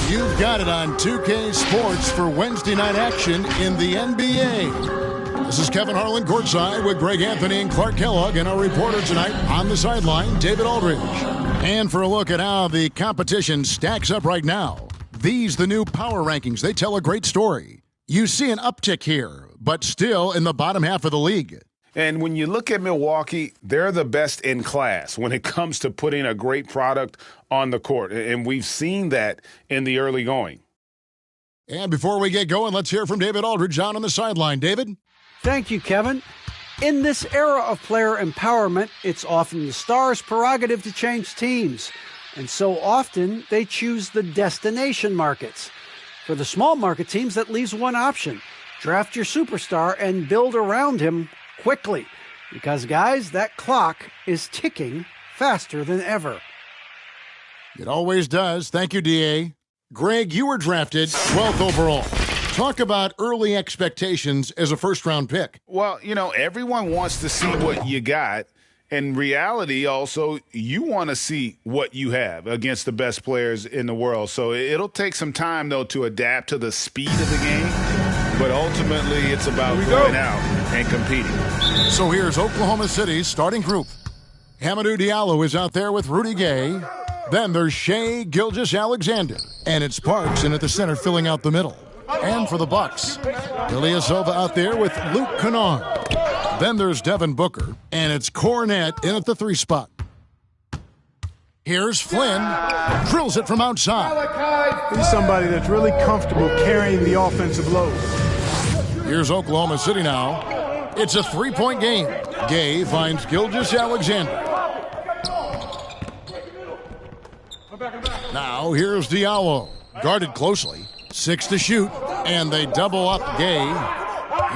You've got it on 2K Sports for Wednesday night action in the NBA. This is Kevin Harlan courtside with Greg Anthony and Clark Kellogg, and our reporter tonight on the sideline, David Aldridge. And for a look at how the competition stacks up right now, these the new power rankings. They tell a great story. You see an uptick here, but still in the bottom half of the league. And when you look at Milwaukee, they're the best in class when it comes to putting a great product on the court. And we've seen that in the early going. And before we get going, let's hear from David Aldridge on the sideline. David? Thank you, Kevin. In this era of player empowerment, it's often the star's prerogative to change teams. And so often, they choose the destination markets. For the small market teams, that leaves one option. Draft your superstar and build around him quickly. Because, guys, that clock is ticking faster than ever. It always does. Thank you, D.A. Greg, you were drafted 12th overall. Talk about early expectations as a first-round pick. Well, you know, everyone wants to see what you got. In reality, also, you want to see what you have against the best players in the world. So it'll take some time, though, to adapt to the speed of the game. But ultimately, it's about going out and competing. So here's Oklahoma City's starting group. Hamidou Diallo is out there with Rudy Gay. Then there's Shai Gilgeous-Alexander. And it's Parks in at the center filling out the middle. And for the Bucks, Ilyasova out there with Luke Kennard. Then there's Devin Booker. And it's Cornette in at the 3 spot. Here's Flynn. Drills it from outside. He's somebody that's really comfortable carrying the offensive load. Here's Oklahoma City now. It's a 3-point game. Gay finds Gilgeous-Alexander. Now here's Diallo. Guarded closely. 6 to shoot. And they double up Gay.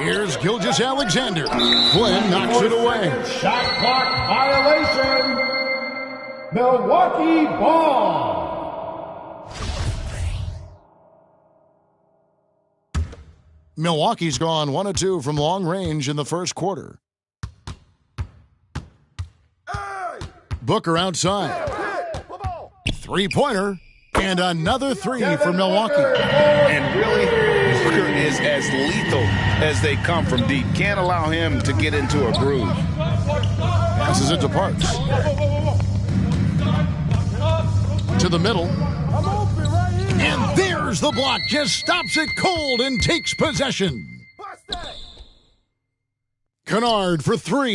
Here's Gilgeous-Alexander. Flynn knocks it away. Shot clock violation. Milwaukee ball. Milwaukee's gone 1 of 2 from long range in the first quarter. Booker outside. 3-pointer. And another 3 for Milwaukee. And really, Booker is as lethal as they come from deep. Can't allow him to get into a groove. Passes it to Parks. To the middle. And there's the block. Just stops it cold and takes possession. Kennard for 3.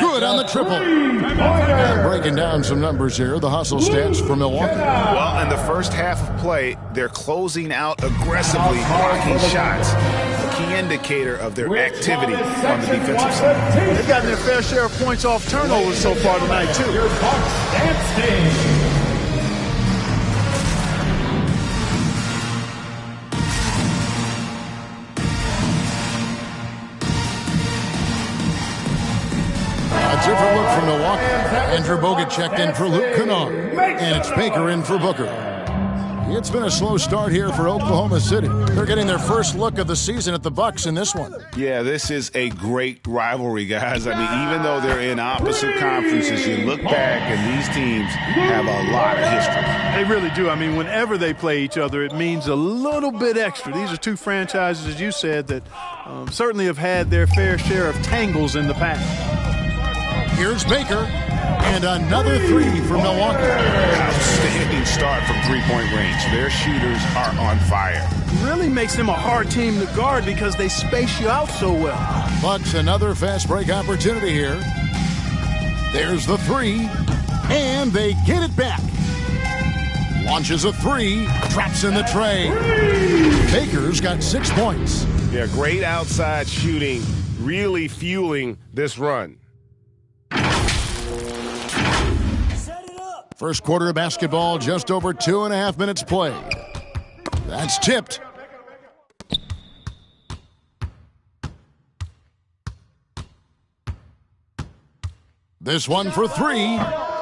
Good on the triple. And breaking down some numbers here, the hustle stats for Milwaukee. Well, in the first half of play, they're closing out aggressively, blocking shots. A key indicator of their activity on the defensive side. They've gotten their fair share of points off turnovers so far tonight, too. A different look from Milwaukee. Andrew Bogut checked in for Luke Kennard. And it's Baker in for Booker. It's been a slow start here for Oklahoma City. They're getting their first look of the season at the Bucks in this one. Yeah, this is a great rivalry, guys. I mean, even though they're in opposite conferences, you look back and these teams have a lot of history. They really do. I mean, whenever they play each other, it means a little bit extra. These are two franchises, as you said, that certainly have had their fair share of tangles in the past. Here's Baker, and another 3 for Milwaukee. Outstanding start from three-point range. Their shooters are on fire. It really makes them a hard team to guard because they space you out so well. Bucks another fast break opportunity here. There's the 3, and they get it back. Launches a 3, traps in the tray. Baker's got 6 points. Yeah, great outside shooting, really fueling this run. First quarter of basketball, just over 2.5 minutes played. That's tipped. This one for 3.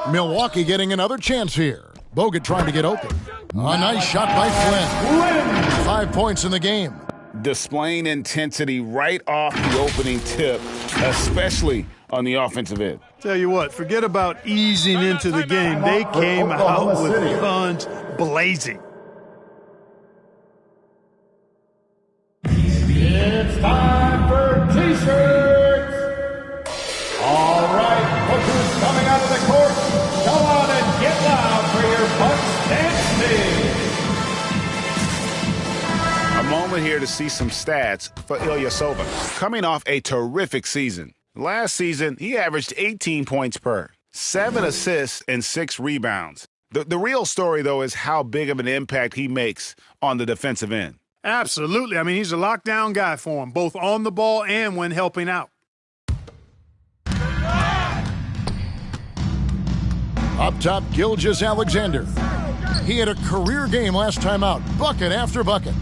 Milwaukee getting another chance here. Bogut trying to get open. A nice shot by Flynn. 5 points in the game. Displaying intensity right off the opening tip, especially on the offensive end. Tell you what, forget about easing into the game. They came out with guns blazing. It's time for T-shirts. All right, look who's coming out of the court. Come on and get loud for your Bucks dance team. A moment here to see some stats for Ilyasova. Coming off a terrific season. Last season, he averaged 18 points per, 7 assists, and 6 rebounds. The real story, though, is how big of an impact he makes on the defensive end. Absolutely. I mean, he's a lockdown guy for him, both on the ball and when helping out. Up top, Gilgeous-Alexander. He had a career game last time out, bucket after bucket.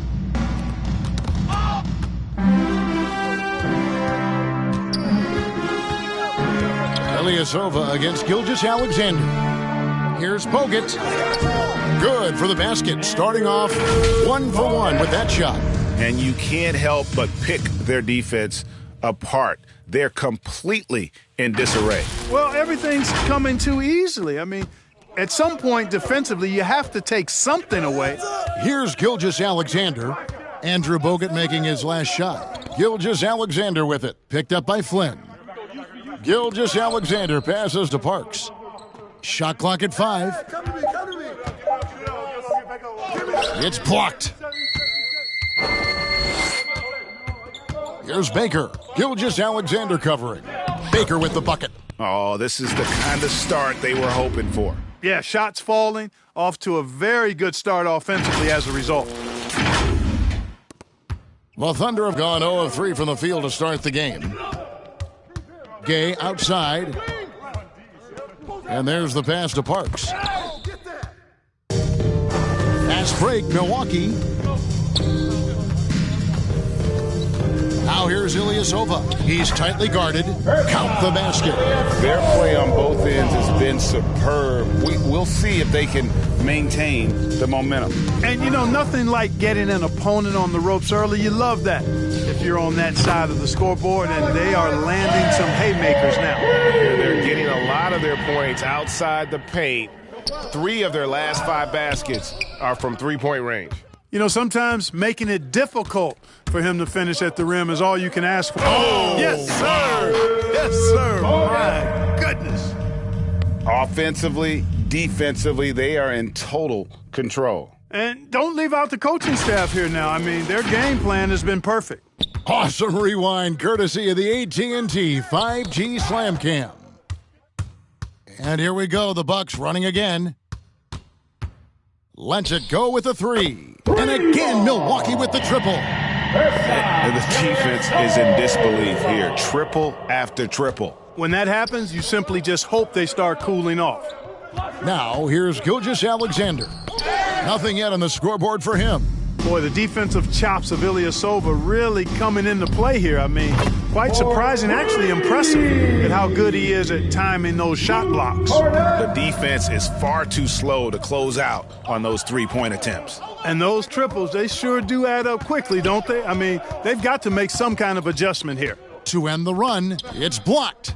Ilyasova against Gilgeous-Alexander. Here's Bogut. Good for the basket, starting off 1 for 1 with that shot. And you can't help but pick their defense apart. They're completely in disarray. Well, everything's coming too easily. I mean, at some point defensively, you have to take something away. Here's Gilgeous-Alexander. Andrew Bogut making his last shot. Gilgeous-Alexander with it, picked up by Flynn. Gilgeous-Alexander passes to Parks. Shot clock at 5. It's blocked. Here's Baker. Gilgeous-Alexander covering. Baker with the bucket. Oh, this is the kind of start they were hoping for. Yeah, shots falling, off to a very good start offensively as a result. The Thunder have gone 0 of 3 from the field to start the game. Gay outside. And there's the pass to Parks. Fast break, Milwaukee. Now here's Ilyasova. He's tightly guarded. Count the basket. Their play on both ends has been superb. We'll see if they can maintain the momentum. And, you know, nothing like getting an opponent on the ropes early. You love that if you're on that side of the scoreboard, and they are landing some haymakers now. They're getting a lot of their points outside the paint. 3 of their last 5 baskets are from three-point range. You know, sometimes making it difficult for him to finish at the rim is all you can ask for. Oh, yes, sir. Yes, sir. My goodness. Offensively, defensively, they are in total control. And don't leave out the coaching staff here now. I mean, their game plan has been perfect. Awesome rewind courtesy of the AT&T 5G Slam Cam. And here we go, the Bucks running again. Lets it go with the 3. And again, Milwaukee with the triple. And the defense is in disbelief here. Triple after triple. When that happens, you simply just hope they start cooling off. Now, here's Gilgeous-Alexander. Nothing yet on the scoreboard for him. Boy, the defensive chops of Ilyasova really coming into play here. I mean, quite surprising, actually impressive at how good he is at timing those shot blocks. The defense is far too slow to close out on those 3-point attempts. And those triples, they sure do add up quickly, don't they? I mean, they've got to make some kind of adjustment here. To end the run, it's blocked.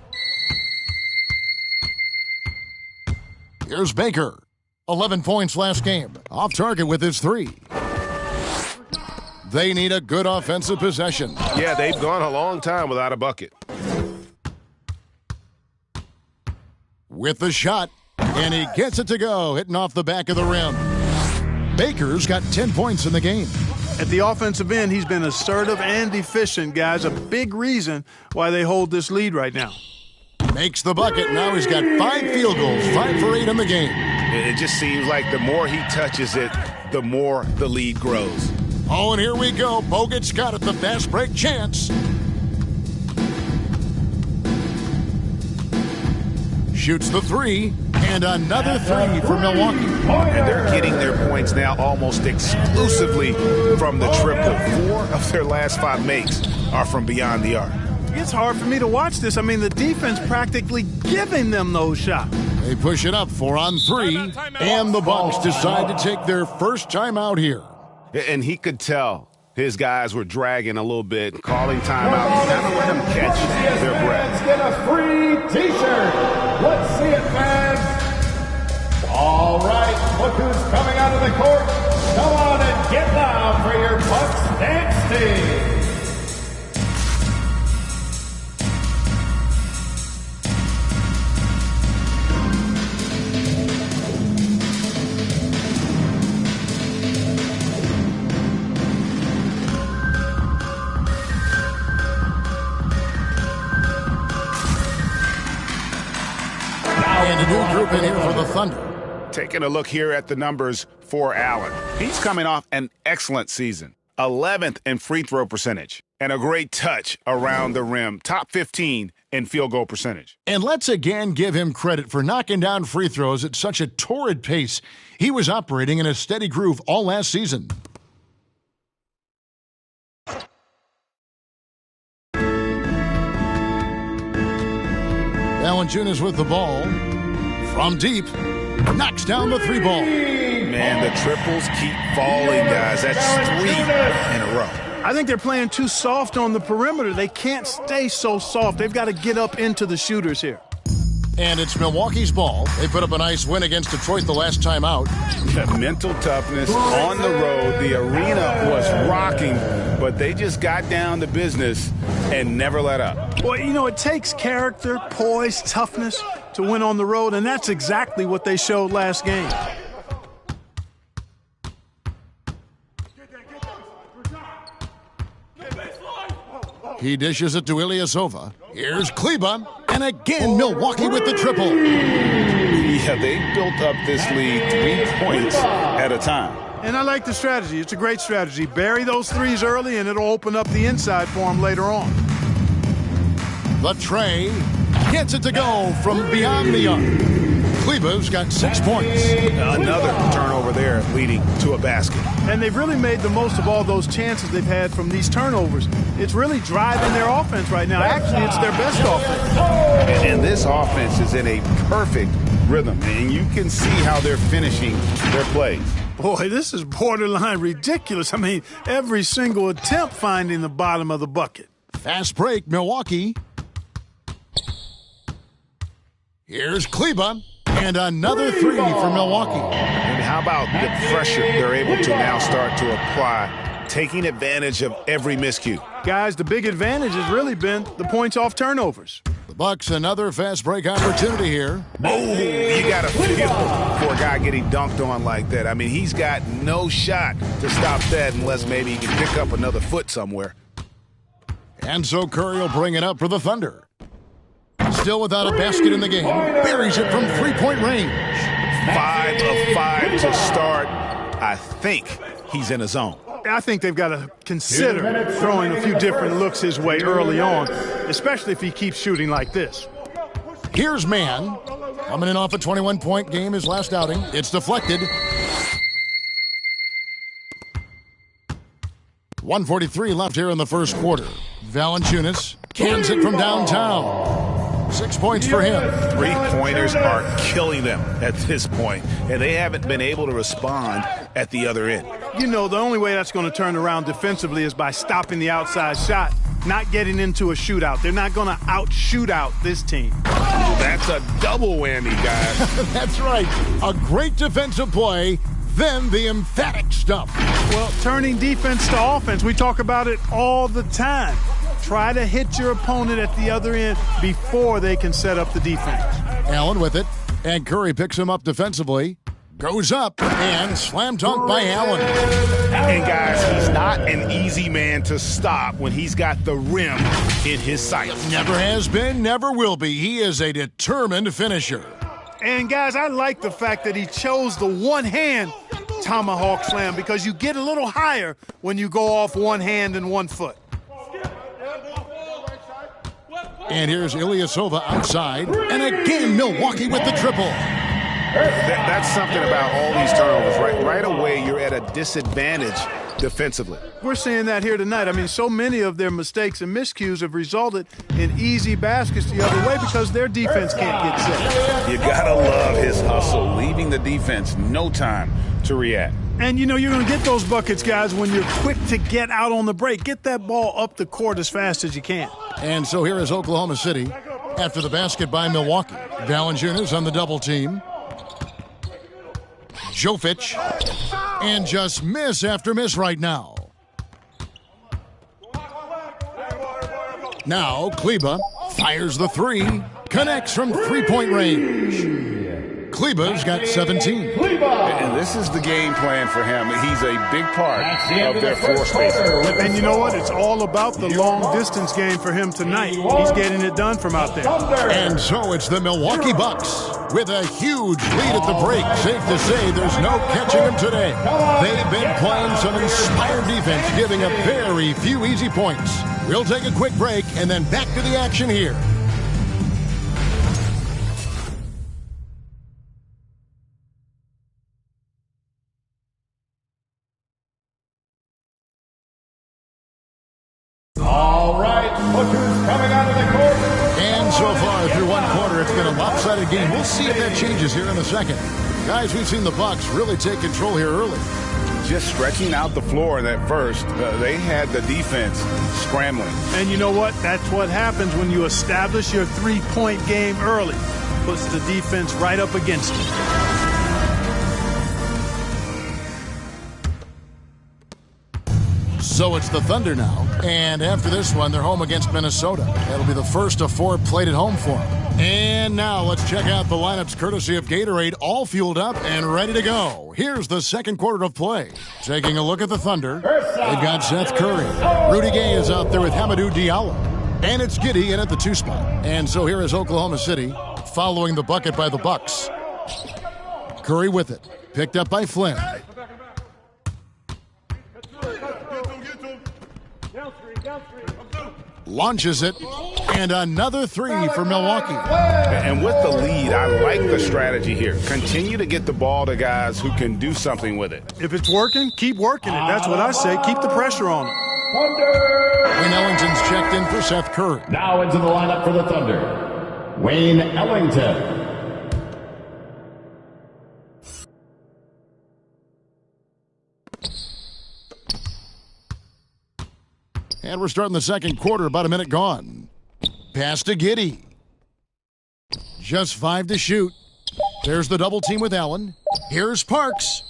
Here's Baker. 11 points last game. Off target with his 3. They need a good offensive possession. Yeah, they've gone a long time without a bucket. With the shot, and he gets it to go, hitting off the back of the rim. Baker's got 10 points in the game. At the offensive end, he's been assertive and efficient, guys. A big reason why they hold this lead right now. Makes the bucket. Now he's got 5 field goals, 5 for 8 in the game. It just seems like the more he touches it, the more the lead grows. Oh, and here we go. Bogut's got it, the fast break chance. Shoots the 3, and another 3 for Milwaukee. And they're getting their points now almost exclusively from the triple. 4 of their last 5 makes are from beyond the arc. It's hard for me to watch this. I mean, the defense practically giving them those shots. They push it up 4 on 3, and the Bucks decide to take their first time out here. And he could tell his guys were dragging a little bit, calling timeout, kind of let them catch their breath. Get a free T-shirt. Let's see it, fans. All right, look who's coming out of the court. Come on and get loud for your Bucks dance team. And a new group in here for the Thunder. Taking a look here at the numbers for Allen. He's coming off an excellent season. 11th in free throw percentage and a great touch around the rim. Top 15 in field goal percentage. And let's again give him credit for knocking down free throws at such a torrid pace. He was operating in a steady groove all last season. Valanciunas with the ball. From deep. Knocks down the three ball. Man, the triples keep falling, guys. That's 3 in a row. I think they're playing too soft on the perimeter. They can't stay so soft. They've got to get up into the shooters here. And it's Milwaukee's ball. They put up a nice win against Detroit the last time out. That mental toughness on the road. The arena was rocking, but they just got down to business and never let up. Well, you know, it takes character, poise, toughness to win on the road, and that's exactly what they showed last game. He dishes it to Ilyasova. Here's Kleba. And again, Milwaukee with the triple. Yeah, they built up this lead 3 points at a time. And I like the strategy. It's a great strategy. Bury those threes early, and it'll open up the inside for them later on. The tray gets it to go from beyond the arc. Kleba's got 6 points. Another turnover there leading to a basket. And they've really made the most of all those chances they've had from these turnovers. It's really driving their offense right now. Actually, it's their best offense. And this offense is in a perfect rhythm, and you can see how they're finishing their plays. Boy, this is borderline ridiculous. I mean, every single attempt finding the bottom of the bucket. Fast break, Milwaukee. Here's Kleba. And another three for Milwaukee. And how about the pressure they're able to now start to apply, taking advantage of every miscue? Guys, the big advantage has really been the points off turnovers. The Bucks, another fast break opportunity here. Oh, you got to feel for a guy getting dunked on like that. I mean, he's got no shot to stop that unless maybe he can pick up another foot somewhere. And so Curry will bring it up for the Thunder. Still without a basket in the game. Buries it from three-point range. 5 of 5 to start. I think he's in a zone. I think they've got to consider throwing a few different looks his way early on, especially if he keeps shooting like this. Here's Mann. Coming in off a 21-point game his last outing. It's deflected. 1:43 left here in the first quarter. Valanciunas cans it from downtown. 6 points for him. 3-pointers are killing them at this point, and they haven't been able to respond at the other end. You know, the only way that's going to turn around defensively is by stopping the outside shot, not getting into a shootout. They're not going to out-shootout this team. That's a double whammy, guys. That's right. A great defensive play, then the emphatic stuff. Well, turning defense to offense, we talk about it all the time. Try to hit your opponent at the other end before they can set up the defense. Allen with it, and Curry picks him up defensively. Goes up, and slam dunk by Allen. And guys, he's not an easy man to stop when he's got the rim in his sights. Never has been, never will be. He is a determined finisher. And guys, I like the fact that he chose the one-hand tomahawk slam because you get a little higher when you go off one hand and 1 foot. And here's Ilyasova outside. And again, Milwaukee with the triple. That's something about all these turnovers. Right away, you're at a disadvantage defensively. We're seeing that here tonight. I mean, so many of their mistakes and miscues have resulted in easy baskets the other way because their defense can't get set. You got to love his hustle, leaving the defense no time to react. And, you know, you're going to get those buckets, guys, when you're quick to get out on the break. Get that ball up the court as fast as you can. And so here is Oklahoma City after the basket by Milwaukee. Valanciunas on the double team. Jovic. And just miss after miss right now. Now Kleba fires the three. Connects from three-point range. Kleba's got 17. And this is the game plan for him. He's a big part of their floor space. And you know what? It's all about the long-distance game for him tonight. He's getting it done from out there. And so it's the Milwaukee Bucks with a huge lead at the break. Safe to say there's no catching them today. They've been playing some inspired defense, giving up very few easy points. We'll take a quick break and then back to the action here. All right, Booker's coming out of the court. And so far through one quarter, it's been a lopsided game. We'll see if that changes here in a second. Guys, we've seen the Bucks really take control here early. Just stretching out the floor in that first, they had the defense scrambling. And you know what? That's what happens when you establish your three-point game early. Puts the defense right up against it. So it's the Thunder now. And after this one, they're home against Minnesota. That'll be the first of 4 played at home for them. And now let's check out the lineups courtesy of Gatorade, all fueled up and ready to go. Here's the second quarter of play. Taking a look at the Thunder, they've got Seth Curry. Rudy Gay is out there with Hamidou Diallo. And it's Giddey in at the 2 spot. And so here is Oklahoma City following the bucket by the Bucks. Curry with it. Picked up by Flynn. Launches it, and another 3 for Milwaukee. And with the lead, I like the strategy here. Continue to get the ball to guys who can do something with it. If it's working, keep working it. That's what I say. Keep the pressure on them. Wayne Ellington's checked in for Seth Curry. Now into the lineup for the Thunder, Wayne Ellington. And we're starting the second quarter, about a minute gone. Pass to Giddey. Just 5 to shoot. There's the double team with Allen. Here's Parks.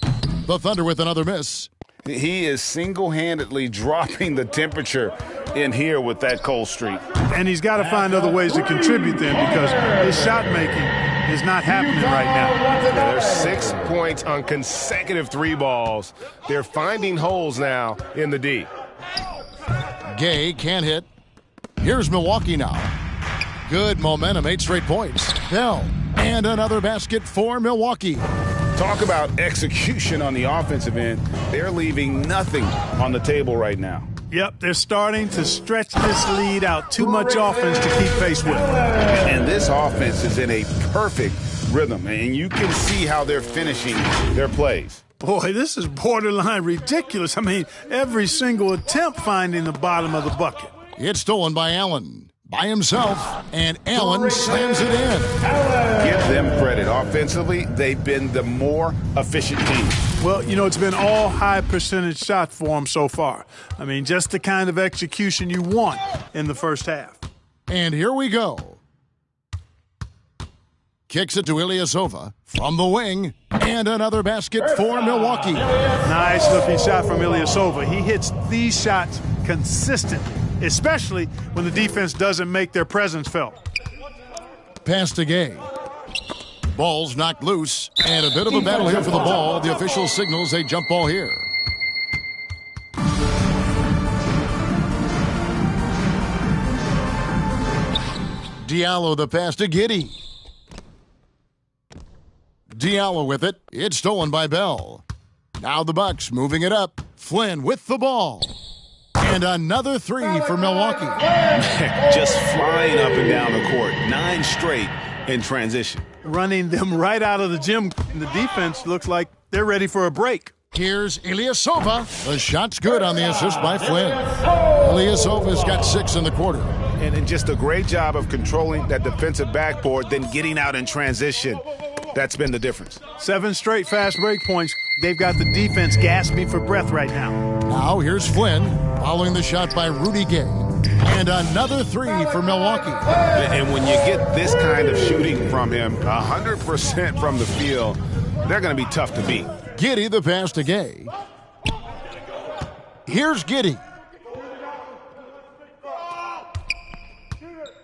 The Thunder with another miss. He is single-handedly dropping the temperature in here with that cold streak. And he's got to find other ways to contribute then, because his shot making is not happening right now. Yeah, there's 6 points on consecutive 3 balls. They're finding holes now in the D. Gay can't hit. Here's Milwaukee now. Good momentum, 8 straight points. Bell, and another basket for Milwaukee. Talk about execution on the offensive end. They're leaving nothing on the table right now. Yep, they're starting to stretch this lead out. Too much offense to keep pace with. And this offense is in a perfect rhythm, and you can see how they're finishing their plays. Boy, this is borderline ridiculous. I mean, every single attempt finding the bottom of the bucket. It's stolen by Allen. By himself, and Allen slams it in. Give them credit. Offensively, they've been the more efficient team. Well, you know, it's been all high percentage shots for them so far. I mean, just the kind of execution you want in the first half. And here we go. Kicks it to Ilyasova from the wing, and another basket for Milwaukee. Nice looking shot from Ilyasova. He hits these shots consistently, especially when the defense doesn't make their presence felt. Pass to Gay. Ball's knocked loose, and a bit of a battle here for the ball. The official signals a jump ball here. Diallo the pass to Giddey. Diallo with it. It's stolen by Bell. Now the Bucks moving it up. Flynn with the ball. And another 3 for Milwaukee. Just flying up and down the court. 9 straight in transition. Running them right out of the gym. The defense looks like they're ready for a break. Here's Ilyasova. The shot's good on the assist by Flynn. Ilyasova's got 6 in the quarter. And just a great job of controlling that defensive backboard, then getting out in transition. That's been the difference. 7 straight fast break points. They've got the defense gasping for breath right now. Now here's Flynn, following the shot by Rudy Gay. And another 3 for Milwaukee. And when you get this kind of shooting from him, 100% from the field, they're going to be tough to beat. Giddey the pass to Gay. Here's Giddey.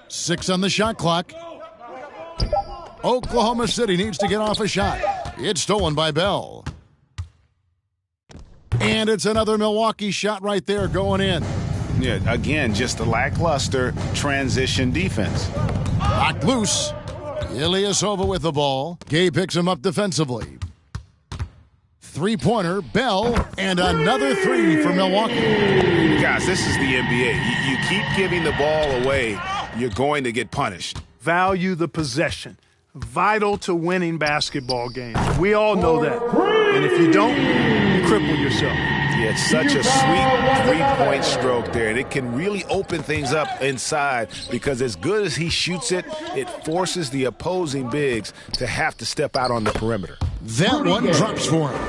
6 on the shot clock. Oklahoma City needs to get off a shot. It's stolen by Bell. And it's another Milwaukee shot right there going in. Yeah, again, just a lackluster transition defense. Knocked loose. Ilyasova with the ball. Gay picks him up defensively. Three-pointer, Bell, and another three for Milwaukee. Guys, this is the NBA. You keep giving the ball away, you're going to get punished. Value the possession. Vital to winning basketball games. We all know that. And if you don't, you cripple yourself. Yeah, it's such a sweet three-point stroke there, and it can really open things up inside because as good as he shoots it, it forces the opposing bigs to have to step out on the perimeter. That one drops for him.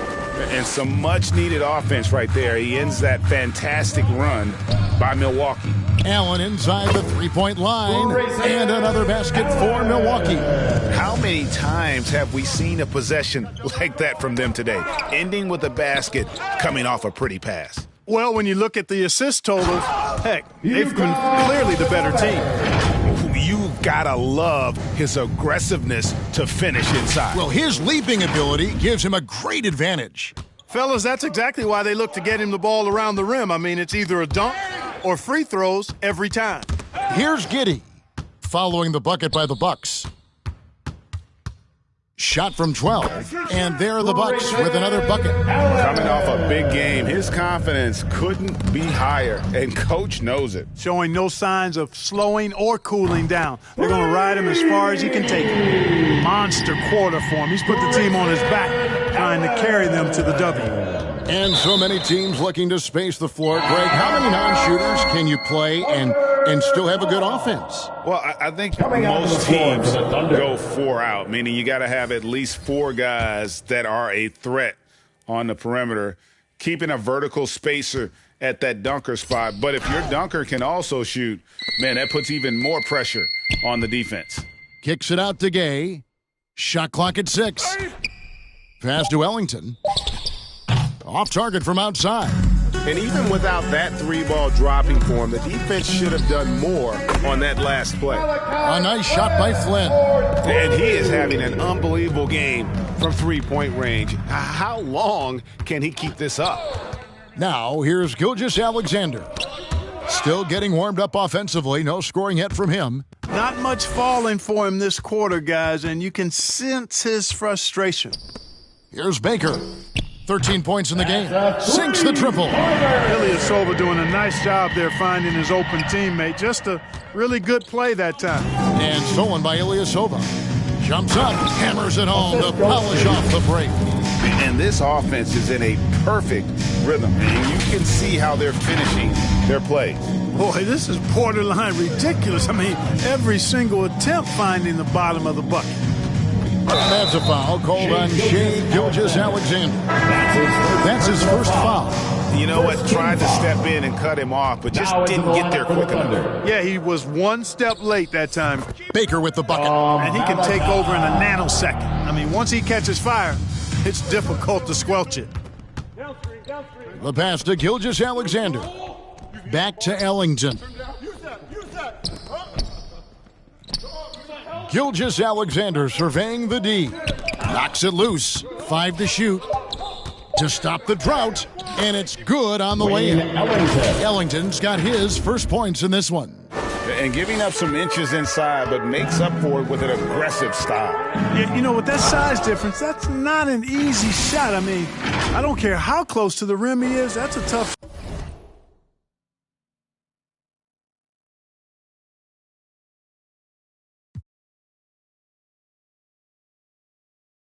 And some much-needed offense right there. He ends that fantastic run by Milwaukee. Allen inside the three-point line, and another basket for Milwaukee. How many times have we seen a possession like that from them today, ending with a basket coming off a pretty pass? Well, when you look at the assist totals, heck, they've been clearly the better team. You've got to love his aggressiveness to finish inside. Well, his leaping ability gives him a great advantage. Fellas, that's exactly why they look to get him the ball around the rim. I mean, it's either a dunk or free throws every time. Here's Giddey following the bucket by the Bucks. Shot from 12, and there are the Bucks with another bucket. Coming off a big game, his confidence couldn't be higher, and Coach knows it. Showing no signs of slowing or cooling down. They're going to ride him as far as he can take him. Monster quarter for him. He's put the team on his back, trying to carry them to the W. And so many teams looking to space the floor. Greg, how many non-shooters can you play and still have a good offense? Well, I think most teams go 4 out, meaning you got to have at least 4 guys that are a threat on the perimeter, keeping a vertical spacer at that dunker spot. But if your dunker can also shoot, man, that puts even more pressure on the defense. Kicks it out to Gay. Shot clock at 6. Pass to Ellington. Off target from outside. And even without that 3-ball dropping for him, the defense should have done more on that last play. A nice shot by Flynn. And he is having an unbelievable game from three-point range. How long can he keep this up? Now, here's Gilgeous-Alexander. Still getting warmed up offensively. No scoring yet from him. Not much falling for him this quarter, guys, and you can sense his frustration. Here's Baker. 13 points in the game. Sinks the triple. Ilyasova doing a nice job there finding his open teammate. Just a really good play that time. And stolen by Ilyasova. Jumps up, hammers it home to polish off the break. And this offense is in a perfect rhythm. And you can see how they're finishing their plays. Boy, this is borderline ridiculous. I mean, every single attempt finding the bottom of the bucket. That's a foul called on Shai Gilgeous-Alexander. That's his first foul. You know what? Tried to step in and cut him off, but just didn't get there quick enough. Yeah, he was one step late that time. Baker with the bucket. And he can take over in a nanosecond. I mean, once he catches fire, it's difficult to squelch it. The pass to Gilgeous-Alexander. Back to Ellington. Gilgeous-Alexander surveying the D. Knocks it loose. 5 to shoot. To stop the drought. And it's good on the way in. Ellington's got his first points in this one. And giving up some inches inside, but makes up for it with an aggressive style. Yeah, you know, with that size difference, that's not an easy shot. I mean, I don't care how close to the rim he is. That's a tough